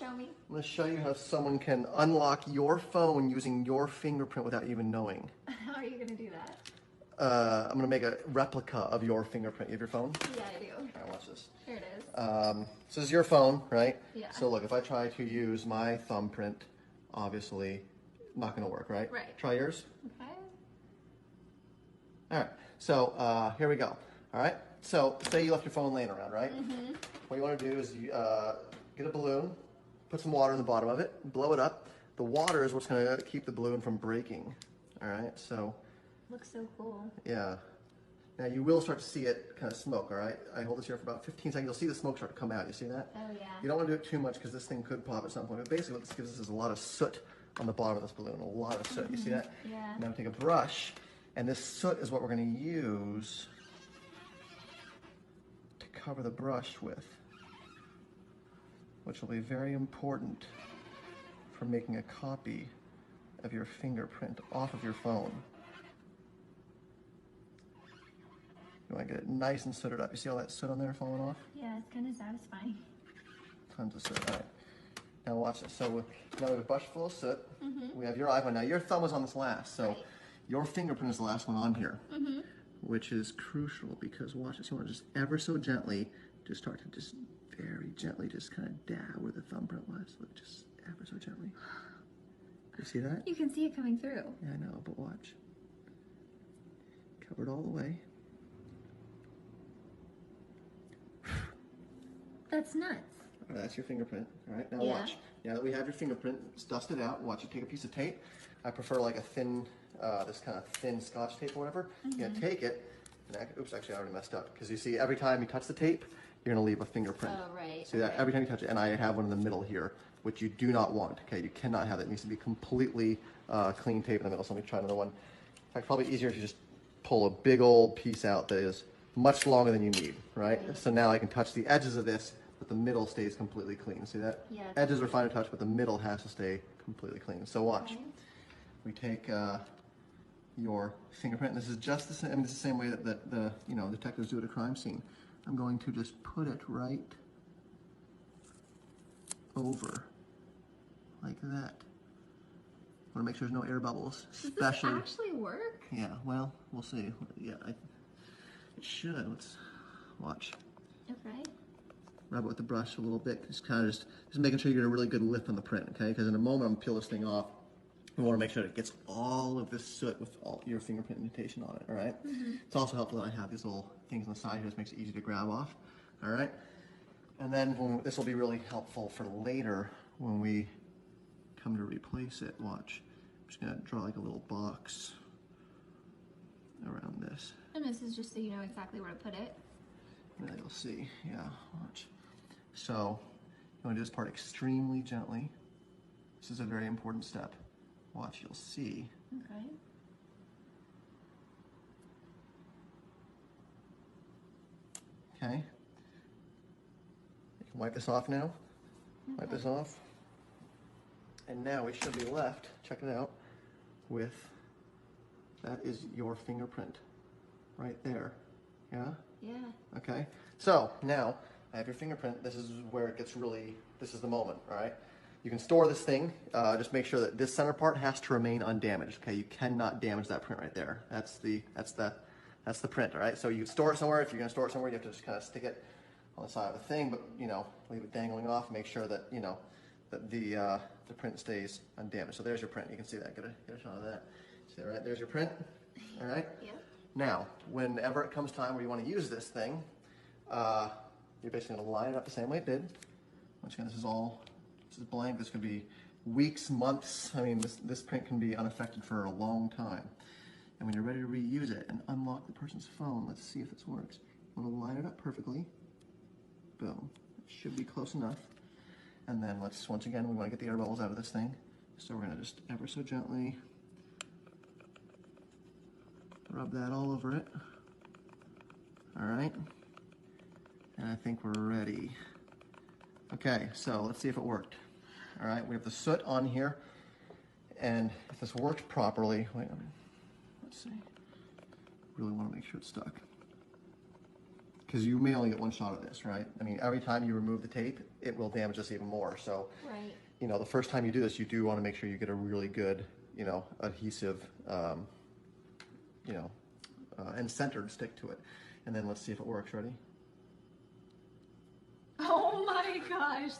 show me? I'm going to show you how someone can unlock your phone using your fingerprint without even knowing. How are you going to do that? I'm going to make a replica of your fingerprint. You have your phone? Yeah, I do. All right, watch this. Here it is. So this is your phone, right? Yeah. So look, if I try to use my thumbprint, obviously not going to work, right? Right. Try yours. Okay. All right. So here we go. All right. So say you left your phone laying around, right? Mm-hmm. What you want to do is you, get a balloon, put some water in the bottom of it, blow it up. The water is what's going to keep the balloon from breaking. All right. So. Looks so cool. Yeah. Now you will start to see it kind of smoke, all right? I hold this here for about 15 seconds. You'll see the smoke start to come out. You see that? Oh, yeah. You don't want to do it too much because this thing could pop at some point. But basically what this gives us is a lot of soot on the bottom of this balloon. A lot of soot. You see that? Yeah. Now take a brush, and this soot is what we're going to use to cover the brush with, which will be very important for making a copy of your fingerprint off of your phone. You want to get it nice and sooted up. You see all that soot on there falling off? Yeah, it's kind of satisfying. Tons of soot. All right. Now watch this. So now we have a brush full of soot. We have your iPhone. Now your thumb was on this last, so your fingerprint is the last one on here, which is crucial because watch this. You want to just ever so gently, just start to just very gently just kind of dab where the thumbprint was. Look, just ever so gently. You see that? You can see it coming through. Yeah, I know, but watch. Cover it all the way. That's nuts. All right, that's your fingerprint. All right, now Yeah. watch. Now that we have your fingerprint, it's dusted out. Watch, you take a piece of tape. I prefer like a thin, this kind of thin Scotch tape or whatever. You're gonna take it, and oops, actually I already messed up. Because you see, every time you touch the tape, you're gonna leave a fingerprint. Oh, right. See that? Every time you touch it, and I have one in the middle here, which you do not want, okay? You cannot have that. It needs to be completely clean tape in the middle. So let me try another one. In fact, probably easier if you just pull a big old piece out that is much longer than you need, right? So now I can touch the edges of this, but the middle stays completely clean. See that? Yeah. Edges are fine to touch, but the middle has to stay completely clean. So watch. Okay. We take your fingerprint. This is just the same. I mean, it's the same way that the detectives do at a crime scene. I'm going to just put it right over, like that. I want to make sure there's no air bubbles, especially. Does this actually work? Yeah. Well, we'll see. Yeah, it should. Let's watch. Okay. Rub it with the brush a little bit. Just kind of just making sure you get a really good lift on the print, okay? Because in a moment I'm gonna peel this thing off. We want to make sure it gets all of this soot with all your fingerprint indentation on it, all right? It's also helpful that I have these little things on the side here. This makes it easy to grab off, all right? And then this will be really helpful for later when we come to replace it. Watch. I'm just gonna draw like a little box around this. And this is just so you know exactly where to put it. And then you'll see, yeah, watch. So, you want to do this part extremely gently. This is a very important step. Watch, you'll see. Okay. Okay. You can wipe this off now. Wipe this off. And now we should be left, check it out, with, that is your fingerprint right there. Yeah? Yeah. Okay, so now I have your fingerprint. This is where it gets really, this is the moment, all right? You can store this thing. Just make sure that this center part has to remain undamaged, okay? You cannot damage that print right there. That's the print, all right? So you store it somewhere. If you're gonna store it somewhere, you have to just kind of stick it on the side of the thing, but leave it dangling off. Make sure that, that the print stays undamaged. So there's your print. You can see that. Get a shot of that. See that, right? There's your print, all right? Yeah. Now, whenever it comes time where you want to use this thing, you're basically going to line it up the same way it did. Once again, this is blank. This could be weeks, months. I mean, this print can be unaffected for a long time. And when you're ready to reuse it and unlock the person's phone, let's see if this works. You want to line it up perfectly. Boom. It should be close enough. And then once again, we want to get the air bubbles out of this thing. So we're going to just ever so gently rub that all over it. All right. And I think we're ready. Okay, so let's see if it worked. All right, we have the soot on here. And if this worked properly, wait a minute. Let's see. Really want to make sure it's stuck. because you may only get one shot of this, right? I mean, every time you remove the tape, it will damage this even more. So, Right. you know, the first time you do this, you do want to make sure you get a really good, you know, adhesive, you know, and centered stick to it. And then let's see if it works. Ready? Oh my gosh.